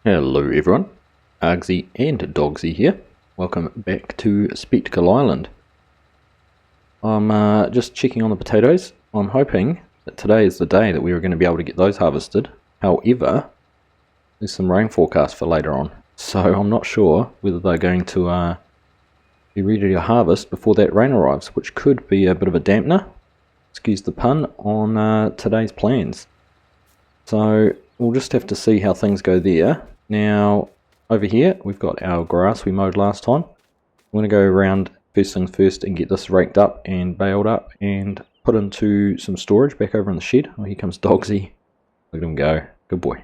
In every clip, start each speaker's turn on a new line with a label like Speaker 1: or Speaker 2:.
Speaker 1: Hello everyone, Argsy and Dogsy here. Welcome back to Spectacle Island. I'm just checking on the potatoes. I'm hoping that today is the day that we are going to be able to get those harvested. However, there's some rain forecast for later on, so I'm not sure whether they're going to be ready to harvest before that rain arrives, which could be a bit of a dampener, excuse the pun, on today's plans. So we'll just have to see how things go there. Now, over here, we've got our grass we mowed last time. I'm going to go around first things first and get this raked up and baled up and put into some storage back over in the shed. Oh, here comes Dogsy. Look at him go. Good boy.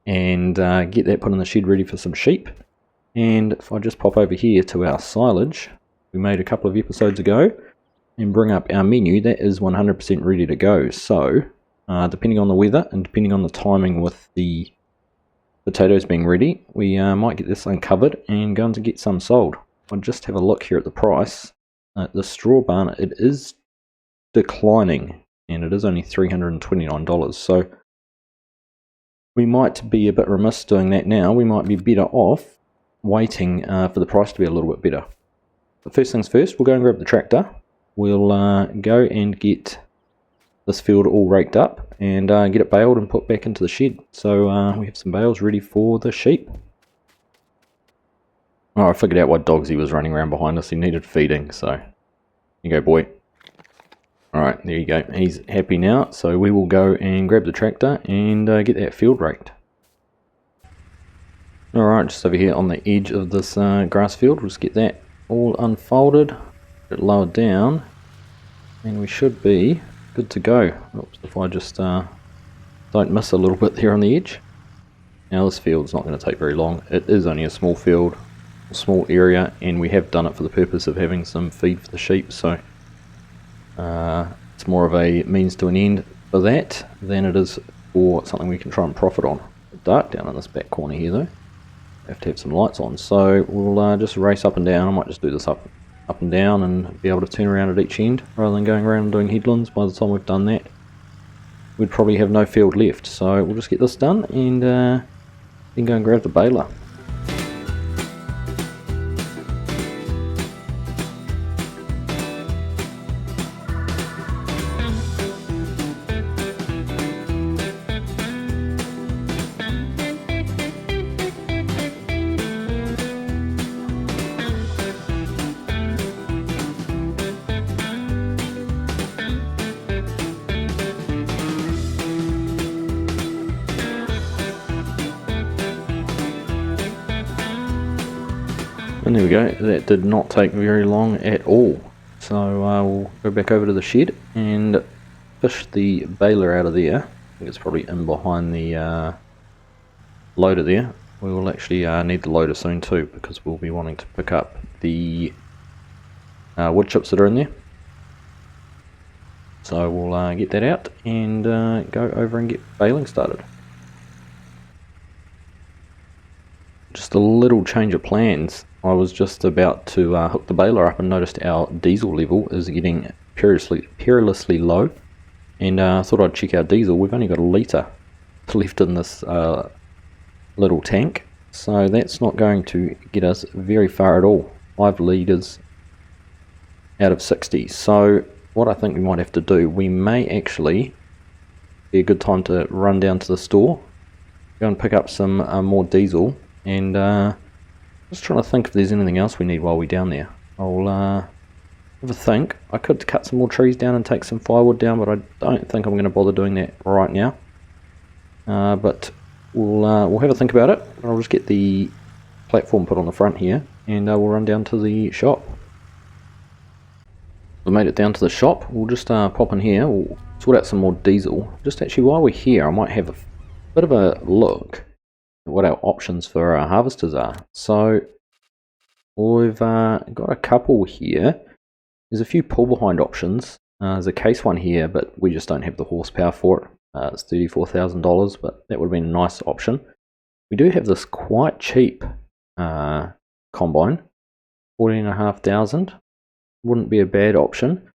Speaker 1: And get that put in the shed ready for some sheep. And if I just pop over here to our silage we made a couple of episodes ago and bring up our menu, that is 100% ready to go. So, depending on the weather and depending on the timing with the potatoes being ready, we might get this uncovered and go on to get some sold. I'll just have a look here at the price. The straw barn, it is declining and it is only $329, so we might be a bit remiss doing that now. We might be better off waiting for the price to be a little bit better. But first things first, we'll go and grab the tractor. We'll go and get this field all raked up and get it baled and put back into the shed. So we have some bales ready for the sheep. Oh, I figured out why Dogsy was running around behind us. He needed feeding, so here you go, boy. Alright, there you go. He's happy now, so we will go and grab the tractor and get that field raked. Alright, just over here on the edge of this grass field, we'll just get that all unfolded, get it lowered down, and we should be good to go. Oops, if I just don't miss a little bit there on the edge. Now this field's not going to take very long. It is only a small field, a small area, and we have done it for the purpose of having some feed for the sheep, so it's more of a means to an end for that than it is for something we can try and profit on. It's dark down in this back corner here though. Have to have some lights on, so we'll just race up and down. I might just do this up and down and be able to turn around at each end rather than going around and doing headlands. By the time we've done that, we'd probably have no field left, so we'll just get this done and then go and grab the baler. And there we go, that did not take very long at all. So we'll go back over to the shed and fish the baler out of there. I think it's probably in behind the loader there. We will actually need the loader soon too, because we'll be wanting to pick up the wood chips that are in there. So we'll get that out and go over and get baling started. Just a little change of plans. I was just about to hook the baler up and noticed our diesel level is getting perilously low, and thought I'd check our diesel. We've only got a litre left in this little tank, so that's not going to get us very far at all. 5 litres out of 60. So what I think we might have to do, we may actually be a good time to run down to the store, go and pick up some more diesel, and just trying to think if there's anything else we need while we're down there. I'll have a think. I could cut some more trees down and take some firewood down, but I don't think I'm going to bother doing that right now. But we'll have a think about it. I'll just get the platform put on the front here, and we'll run down to the shop. We made it down to the shop. We'll just pop in here. We'll sort out some more diesel. Just actually, while we're here, I might have a bit of a look what our options for our harvesters are. So we've got a couple here. There's a few pull behind options. There's a case one here, but we just don't have the horsepower for it. It's $34,000, but that would have been a nice option. We do have this quite cheap combine, $14,500. Wouldn't be a bad option.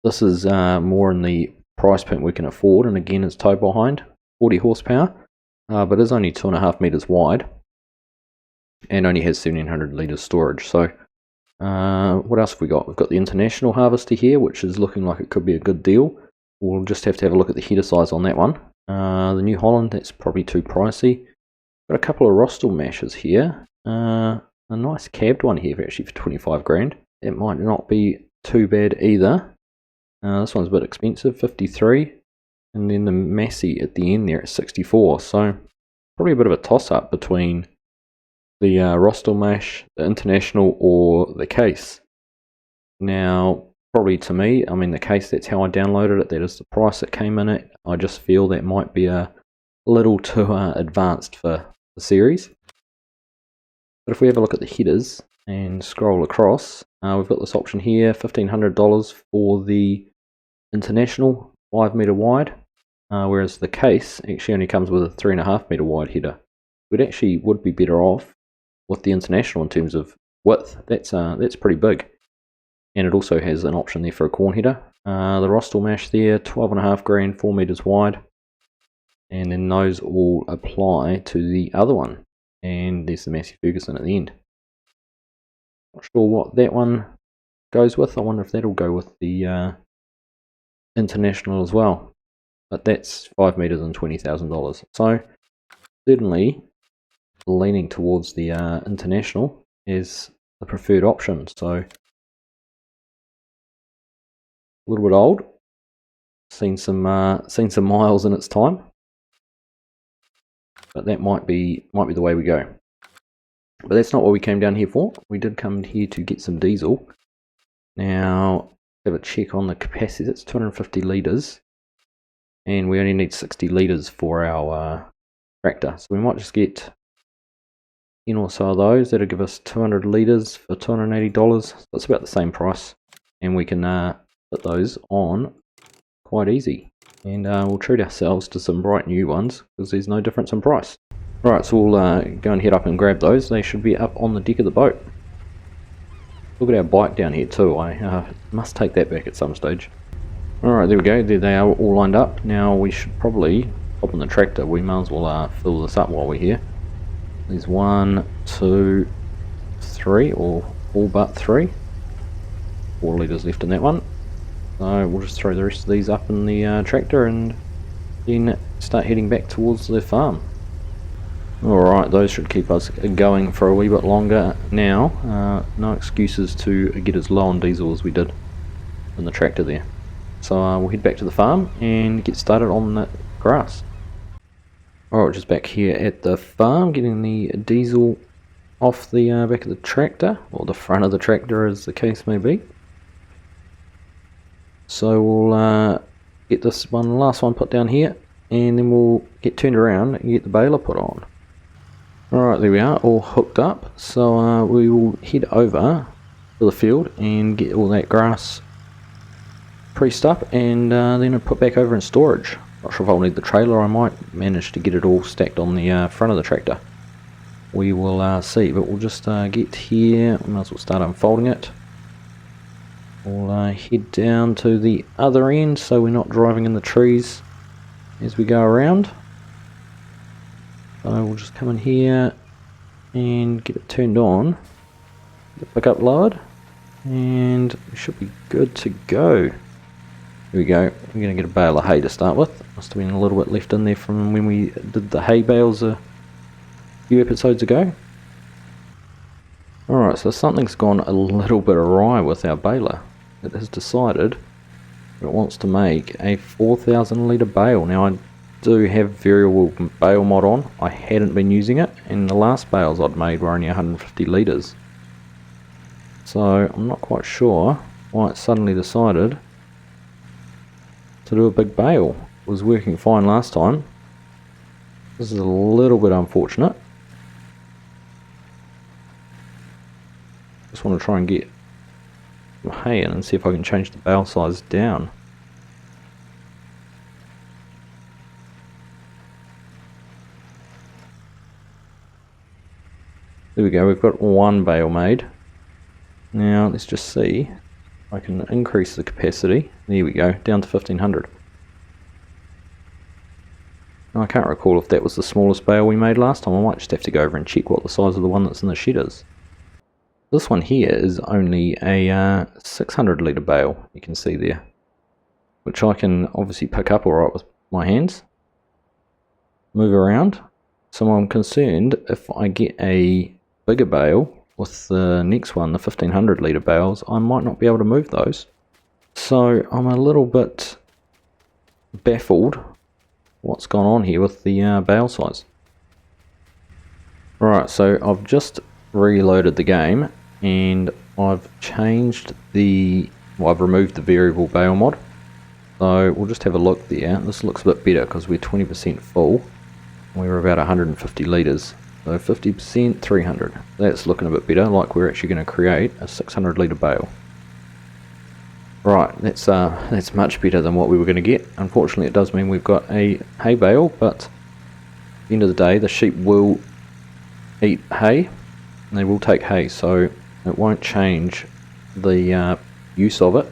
Speaker 1: This is more in the price point we can afford, and again it's tow behind, 40 horsepower. but is only 2.5 meters wide and only has 1700 liters storage. So what else have we got? We've got the International harvester here, which is looking like it could be a good deal. We'll just have to have a look at the header size on that one. The New Holland, that's probably too pricey. Got a couple of Rostel mashes here. A nice cabbed one here actually for 25 grand. It might not be too bad either. This one's a bit expensive, 53. And then the Massey at the end there at 64. So probably a bit of a toss-up between the Rostel mash, the International, or the case. Now, probably to me, I mean the case, that's how I downloaded it, that is the price it came in at. I just feel that might be a little too advanced for the series. But if we have a look at the headers and scroll across, we've got this option here, $1,500 for the International, 5 meter wide, whereas the case actually only comes with a 3.5 meter wide header. It actually would be better off with the International in terms of width. That's pretty big, and it also has an option there for a corn header. The Rostel mash there, 12.5 grand, 4 meters wide, and then those all apply to the other one. And there's the Massey Ferguson at the end. Not sure what that one goes with. I wonder if that'll go with the International as well. But that's 5 meters and $20,000. So certainly leaning towards the International is the preferred option. So a little bit old. Seen some miles in its time. But that might be the way we go. But that's not what we came down here for. We did come here to get some diesel. Now, have a check on the capacity. It's 250 litres. And we only need 60 litres for our tractor. So we might just get 10 or so of those. That'll give us 200 litres for $280. So it's about the same price. And we can put those on quite easy. And we'll treat ourselves to some bright new ones, because there's no difference in price. Right, so we'll go and head up and grab those. They should be up on the deck of the boat. Look at our bike down here too. I must take that back at some stage. Alright, there we go. There they are, all lined up. Now we should probably hop on the tractor. We might as well fill this up while we're here. There's 1, 2, 3, or all but 3. 4 litres left in that one. So we'll just throw the rest of these up in the tractor and then start heading back towards the farm. Alright, those should keep us going for a wee bit longer now. No excuses to get as low on diesel as we did in the tractor there. So we'll head back to the farm and get started on the grass. Alright, just back here at the farm, getting the diesel off the back of the tractor, or the front of the tractor as the case may be. So we'll get this last one put down here, and then we'll get turned around and get the baler put on. Alright, there we are, all hooked up. So we will head over to the field and get all that grass pressed up, and then put back over in storage. Not sure if I'll need the trailer. I might manage to get it all stacked on the front of the tractor. We will see, but we'll just get here. We might as well start unfolding it. We'll head down to the other end so we're not driving in the trees as we go around. So we'll just come in here and get it turned on, get the pickup lowered, and we should be good to go. Here we go. I'm going to get a bale of hay to start with. Must have been a little bit left in there from when we did the hay bales a few episodes ago. Alright, so something's gone a little bit awry with our baler. It has decided it wants to make a 4,000 litre bale. Now I do have variable bale mod on. I hadn't been using it, and the last bales I'd made were only 150 litres. So I'm not quite sure why it suddenly decided to do a big bale. It was working fine last time. This is a little bit unfortunate. Just want to try and get some hay in and see if I can change the bale size down. There we go, we've got one bale made. Now let's just see if I can increase the capacity. There we go, down to 1500. I can't recall if that was the smallest bale we made last time. I might just have to go over and check what the size of the one that's in the shed is. This one here is only a 600 litre bale, you can see there, which I can obviously pick up alright with my hands, move around. So I'm concerned if I get a bigger bale with the next one, the 1500 litre bales, I might not be able to move those. So I'm a little bit baffled what's gone on here with the bale size. Right, so I've just reloaded the game and I've changed I've removed the variable bale mod. So we'll just have a look there. This looks a bit better because we're 20% full. We're about 150 litres. So 50%, 300. That's looking a bit better, like we're actually going to create a 600 litre bale. Right, that's much better than what we were going to get. Unfortunately, it does mean we've got a hay bale, but at the end of the day, the sheep will eat hay, and they will take hay, so it won't change the use of it.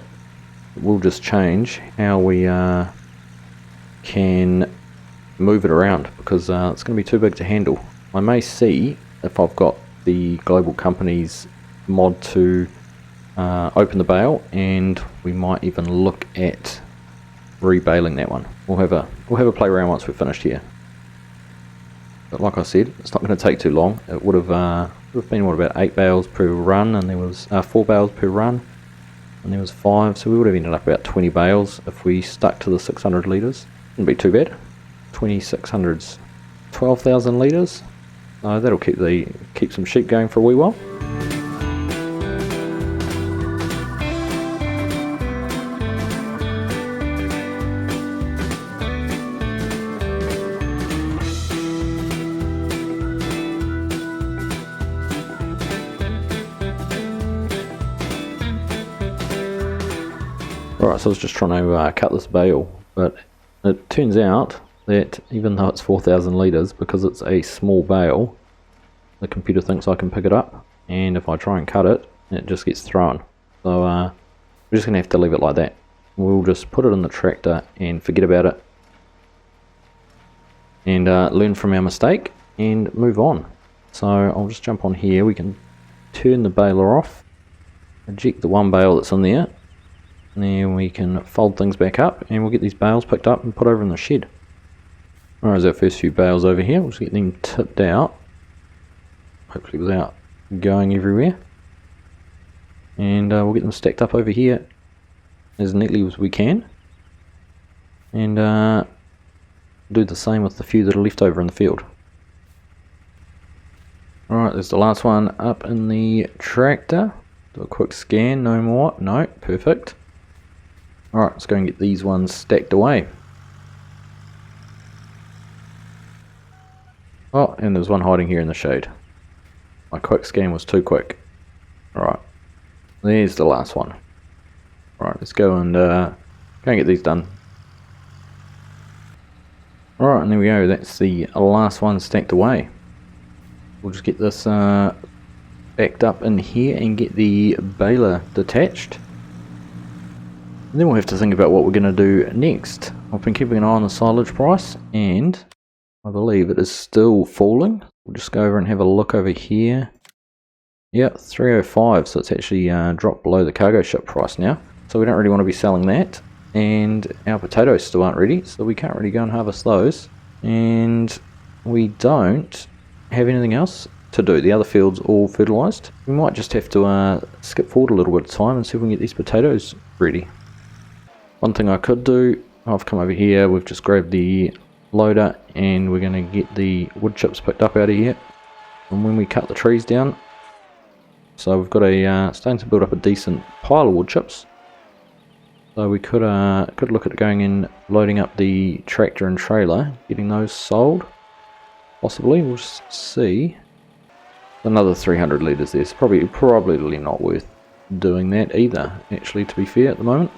Speaker 1: It will just change how we can move it around, because it's going to be too big to handle. I may see if I've got the global company's mod to open the bale, and we might even look at rebaling that one. We'll have a play around once we're finished here. But like I said, it's not going to take too long. It would have been about 8 bales per run, and there was 4 bales per run, and there was 5, so we would have ended up about 20 bales if we stuck to the 600 litres. Wouldn't be too bad. 2600's 12,000 litres. So that'll keep some sheep going for a wee while. Alright, so I was just trying to cut this bale, but it turns out that even though it's 4,000 litres, because it's a small bale, the computer thinks I can pick it up, and if I try and cut it, it just gets thrown. So we're just going to have to leave it like that. We'll just put it in the tractor and forget about it, and learn from our mistake and move on. So I'll just jump on here. We can turn the baler off, eject the one bale that's in there, and then we can fold things back up, and we'll get these bales picked up and put over in the shed. Alright, there's our first few bales over here. We'll just get them tipped out, hopefully without going everywhere, and we'll get them stacked up over here as neatly as we can, and do the same with the few that are left over in the field. Alright, there's the last one up in the tractor. Do a quick scan, no more, no, perfect. Alright, let's go and get these ones stacked away. Oh, and there's one hiding here in the shade. My quick scan was too quick. Alright, there's the last one. Alright, let's go and get these done. Alright, and there we go, that's the last one stacked away. We'll just get this backed up in here and get the baler detached. And then we'll have to think about what we're going to do next. I've been keeping an eye on the silage price, and I believe it is still falling. We'll just go over and have a look over here. Yep, 305, so it's actually dropped below the cargo ship price now. So we don't really want to be selling that. And our potatoes still aren't ready, so we can't really go and harvest those. And we don't have anything else to do. The other field's all fertilised. We might just have to skip forward a little bit of time and see if we can get these potatoes ready. One thing I could do, I've come over here, we've just grabbed the loader, and we're going to get the wood chips picked up out of here. And when we cut the trees down, so we've got starting to build up a decent pile of wood chips. So we could look at going in, loading up the tractor and trailer, getting those sold. Possibly, we'll just see. Another 300 litres there, so probably not worth doing that either, actually, to be fair, at the moment.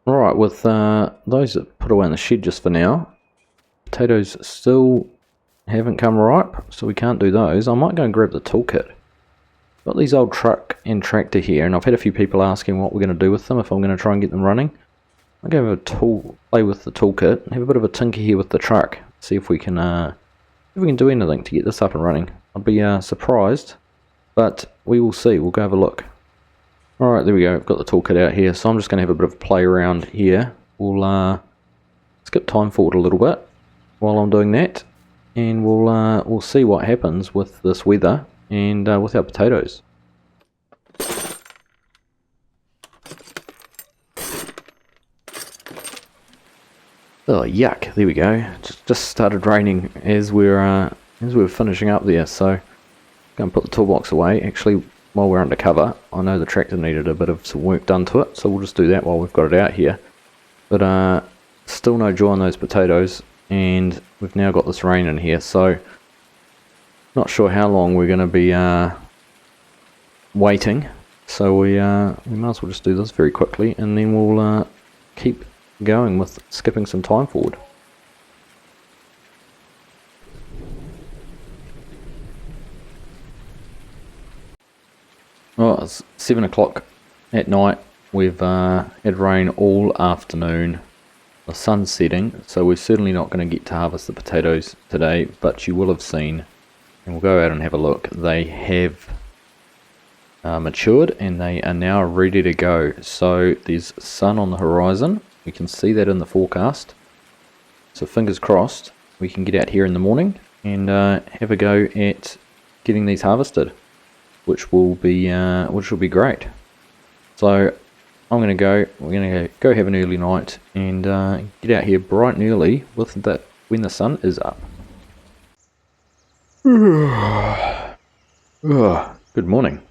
Speaker 1: Alright, with those that put away in the shed just for now, potatoes still haven't come ripe, so we can't do those. I might go and grab the toolkit. Got these old truck and tractor here, and I've had a few people asking what we're going to do with them, if I'm going to try and get them running. I'll go have a play with the toolkit and have a bit of a tinker here with the truck. See if we can do anything to get this up and running. I'd be surprised, but we will see. We'll go have a look. Alright, there we go. I've got the toolkit out here, so I'm just going to have a bit of a play around here. We'll skip time forward a little bit while I'm doing that, and we'll see what happens with this weather and with our potatoes. Oh yuck! There we go. Just started raining as we're finishing up there. So going to put the toolbox away. Actually, while we're undercover, I know the tractor needed a bit of some work done to it, so we'll just do that while we've got it out here. But still no joy on those potatoes, and we've now got this rain in here. So not sure how long we're going to be waiting. So we might as well just do this very quickly, and then we'll keep going with skipping some time forward. Well, it's 7 o'clock at night. We've had rain all afternoon. The sun's setting, so we're certainly not going to get to harvest the potatoes today, but you will have seen, and we'll go out and have a look, they have matured and they are now ready to go. So there's sun on the horizon. We can see that in the forecast, so fingers crossed we can get out here in the morning and have a go at getting these harvested, which will be great. So we're going to go have an early night and get out here bright and early with that when the sun is up. Good morning.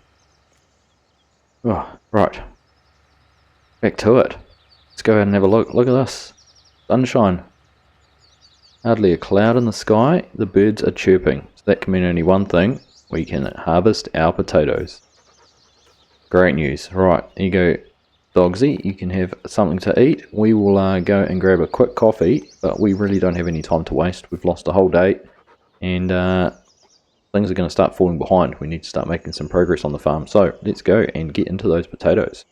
Speaker 1: Right, back to it. Let's go out and have a look. Look at this. Sunshine. Hardly a cloud in the sky. The birds are chirping. So that can mean only one thing. We can harvest our potatoes. Great news. Right, here you go, Dogsy. You can have something to eat. We will go and grab a quick coffee, but we really don't have any time to waste. We've lost a whole day, and things are going to start falling behind. We need to start making some progress on the farm. So let's go and get into those potatoes.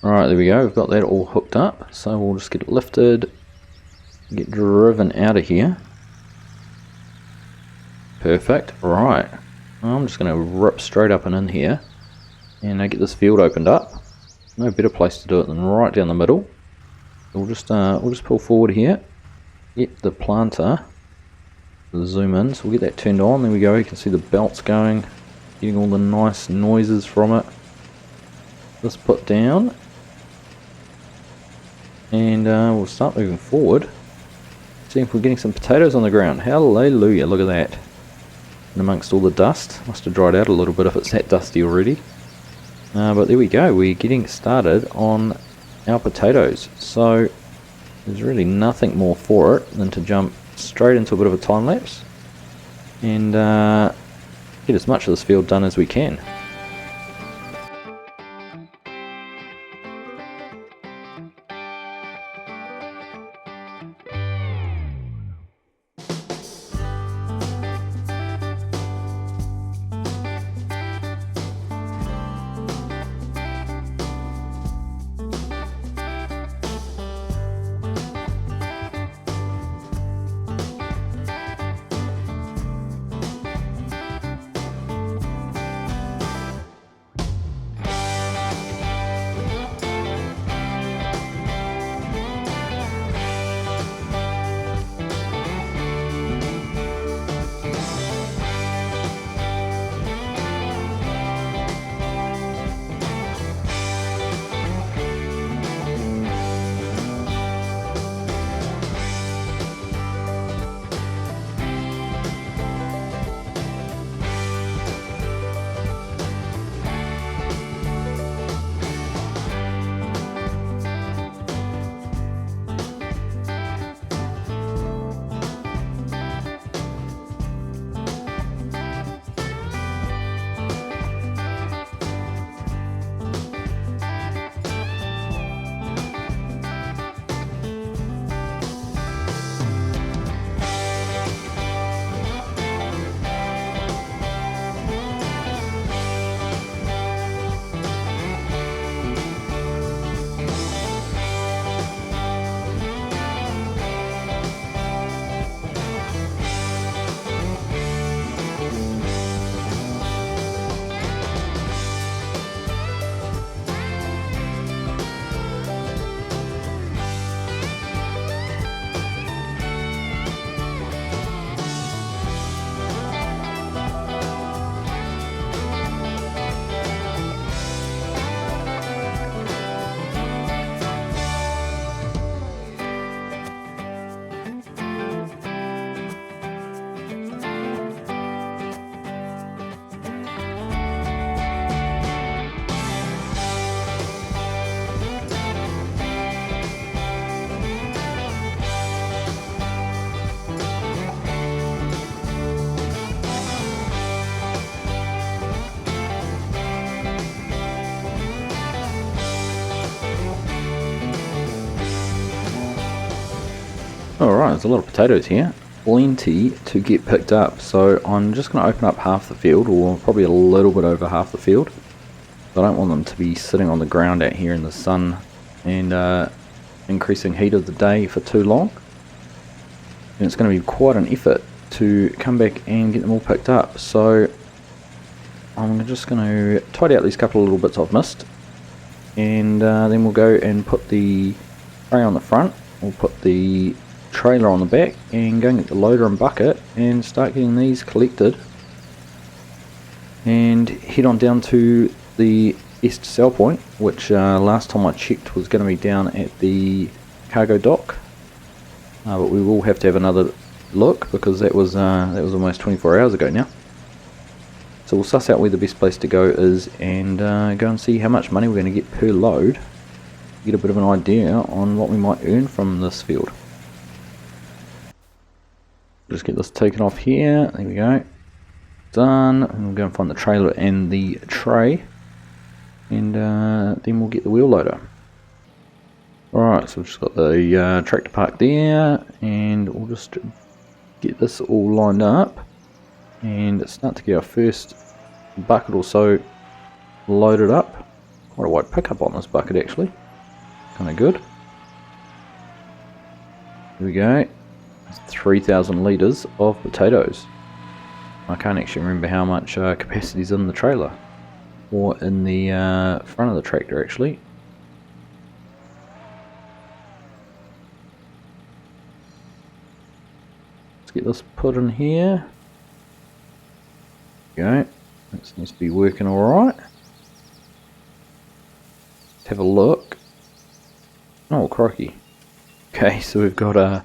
Speaker 1: Alright, there we go, we've got that all hooked up, so we'll just get it lifted, get driven out of here. Perfect. Right, I'm just going to rip straight up and in here, and get this field opened up. No better place to do it than right down the middle. We'll just pull forward here, get the planter, zoom in, so we'll get that turned on. There we go, you can see the belts going, getting all the nice noises from it. This put down. And we'll start moving forward. See if we're getting some potatoes on the ground. Hallelujah, look at that. And amongst all the dust. Must have dried out a little bit if it's that dusty already. But there we go, we're getting started on our potatoes. So there's really nothing more for it than to jump straight into a bit of a time lapse. And get as much of this field done as we can. Alright, there's a lot of potatoes here. Plenty to get picked up, so I'm just going to open up half the field, or probably a little bit over half the field. I don't want them to be sitting on the ground out here in the sun and increasing heat of the day for too long. And it's going to be quite an effort to come back and get them all picked up, so I'm just going to tidy out these couple of little bits I've missed, and then we'll go and put the tray on the front, we'll put the trailer on the back, and go and get the loader and bucket and start getting these collected and head on down to the best sell point, which last time I checked was going to be down at the cargo dock, but we will have to have another look because that was almost 24 hours ago now. So we'll suss out where the best place to go is and go and see how much money we're going to get per load, get a bit of an idea on what we might earn from this field. Just get this taken off here, there we go, done, and we'll go and find the trailer and the tray, and then we'll get the wheel loader. Alright, so we've just got the tractor parked there, and we'll just get this all lined up and start to get our first bucket or so loaded up. Quite a wide pickup on this bucket actually, kind of good. Here we go. 3,000 litres of potatoes. I can't actually remember how much capacity is in the trailer or in the front of the tractor actually. Let's get this put in here. There we go. That seems to be working alright. Let's have a look. Oh crikey. Okay, so we've got a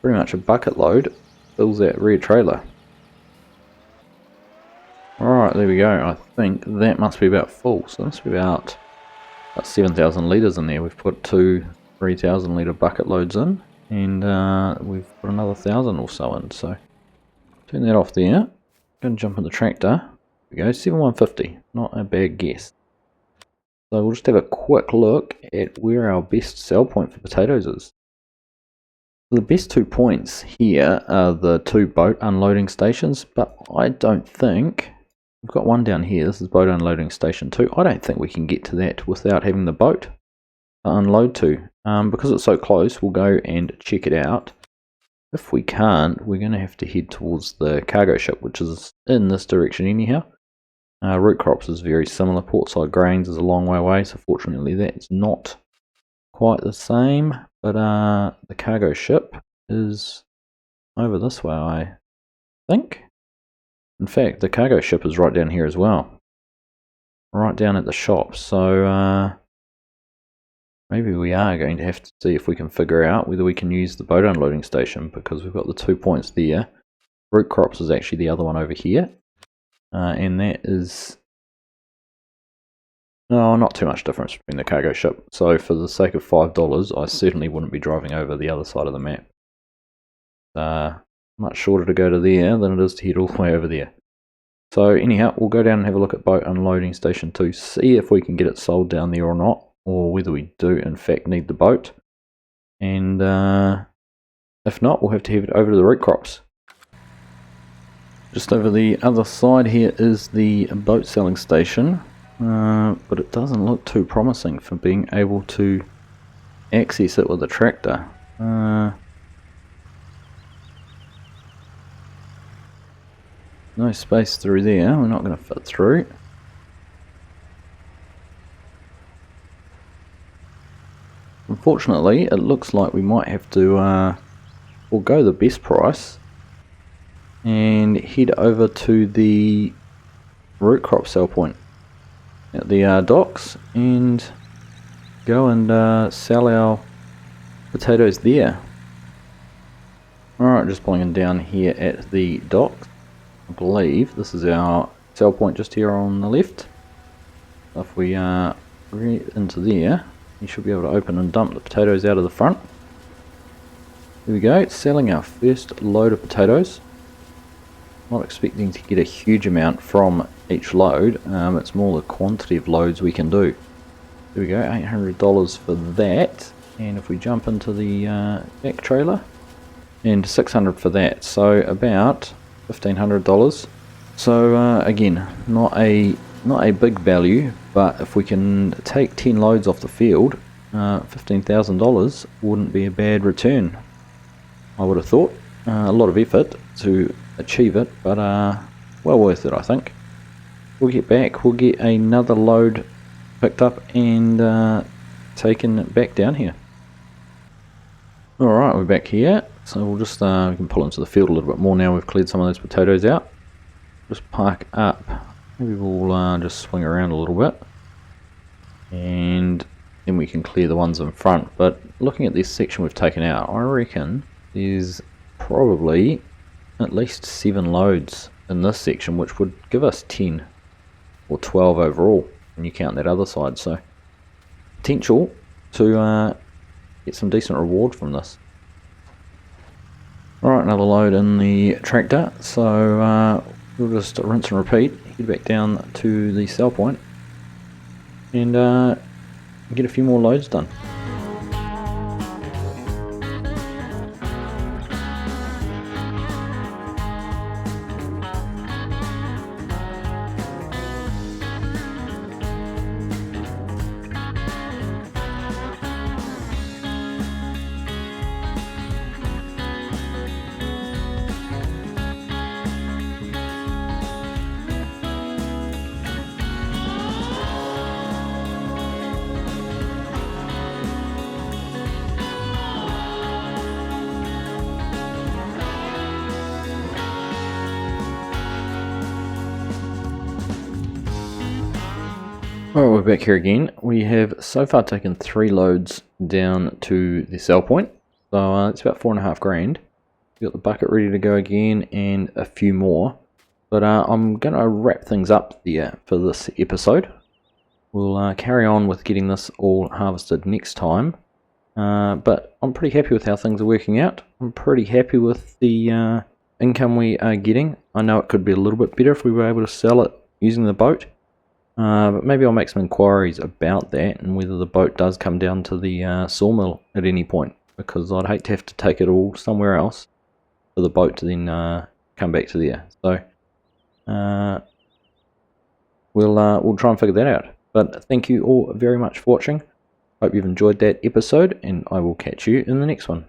Speaker 1: pretty much a bucket load fills that rear trailer. Alright, there we go. I think that must be about full. So that must be about 7,000 litres in there. We've put two 3,000 litre bucket loads in, and we've put another 1,000 or so in. So turn that off there. Going to jump in the tractor. There we go, 7150. Not a bad guess. So we'll just have a quick look at where our best sell point for potatoes is. The best 2 points here are the two boat unloading stations, but I don't think, we've got one down here, this is boat unloading station 2, I don't think we can get to that without having the boat to unload to. Because it's so close, we'll go and check it out. If we can't, we're going to have to head towards the cargo ship, which is in this direction anyhow. Root crops is very similar, portside grains is a long way away, so fortunately that's not quite the same. But the cargo ship is over this way, I think. In fact, the cargo ship is right down here as well. Right down at the shop. So maybe we are going to have to see if we can figure out whether we can use the boat unloading station, because we've got the 2 points there. Root crops is actually the other one over here. And that is... no, not too much difference between the cargo ship. So for the sake of $5, I certainly wouldn't be driving over the other side of the map. Much shorter to go to there than it is to head all the way over there. So anyhow, we'll go down and have a look at boat unloading station 2, see if we can get it sold down there or not, or whether we do in fact need the boat. And if not, we'll have to head over to the root crops. Just over the other side here is the boat selling station. But it doesn't look too promising for being able to access it with a tractor. No space through there, we're not going to fit through. Unfortunately, it looks like we might have to forego the best price and head over to the root crop sell point at the docks and go and sell our potatoes there. Alright, just pulling them down here at the docks. I believe this is our sell point just here on the left. If we right into there, you should be able to open and dump the potatoes out of the front. There we go, selling our first load of potatoes. Not expecting to get a huge amount from each load, it's more the quantity of loads we can do. There we go, $800 for that. And if we jump into the back trailer, and 600 for that, so about $1,500. So again, not a big value, but if we can take 10 loads off the field, $15,000 wouldn't be a bad return, I would have thought. A lot of effort to achieve it, but well worth it, I think. We'll get back, we'll get another load picked up and taken back down here. Alright, we're back here, so we'll just we can pull into the field a little bit more now we've cleared some of those potatoes out. Just park up, maybe we'll just swing around a little bit, and then we can clear the ones in front. But looking at this section we've taken out, I reckon there's probably at least 7 loads in this section, which would give us 10 or 12 overall when you count that other side, so potential to get some decent reward from this. Alright, another load in the tractor, so we'll just rinse and repeat, head back down to the sell point and get a few more loads done. Alright, we're back here again. We have so far taken 3 loads down to the sell point, so it's about 4.5 grand. We've got the bucket ready to go again and a few more, but I'm going to wrap things up there for this episode. We'll carry on with getting this all harvested next time, but I'm pretty happy with how things are working out. I'm pretty happy with the income we are getting. I know it could be a little bit better if we were able to sell it using the boat. But maybe I'll make some inquiries about that and whether the boat does come down to the sawmill at any point, because I'd hate to have to take it all somewhere else for the boat to then come back to there. So we'll try and figure that out. But thank you all very much for watching. Hope you've enjoyed that episode, and I will catch you in the next one.